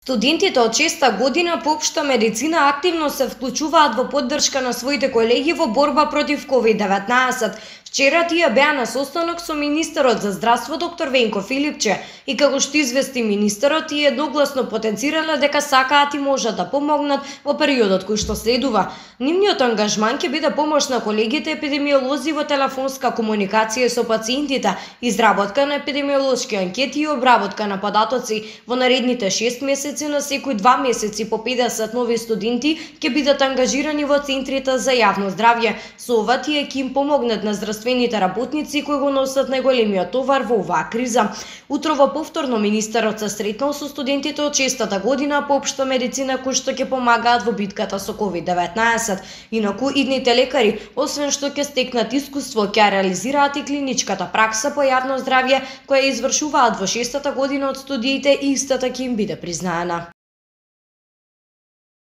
Студентите од 6-та година по општа медицина активно се вклучуваат во поддршка на своите колеги во борба против COVID-19. Вчера тие беа на состанок со министерот за здравство доктор Венко Филипче и како што извести министерот, тие едногласно потенцирале дека сакаат и можат да помогнат во периодот кој што следува. Нивниот ангажман ќе биде помош на колегите епидемиолози во телефонска комуникација со пациентите, изработка на епидемиолошки анкети и обработка на податоци. Во наредните 6 месеци на секој 2 месеци по 50 нови студенти ќе бидат ангажирани во центрите за јавно здравје. Со ова тие ќе им помогнат на здравствените работници кои го носат најголемиот товар во оваа криза. Утрово повторно министерот се сретнал со студентите од 6-та година по општа медицина кои што ќе помагаат во битката со COVID-19. Инаку идните лекари, освен што ќе стекнат искуство, ќе реализираат и клиничката пракса по јавно здравје која извршуваат во 6-та година од студиите и истата ќе им биде признаена.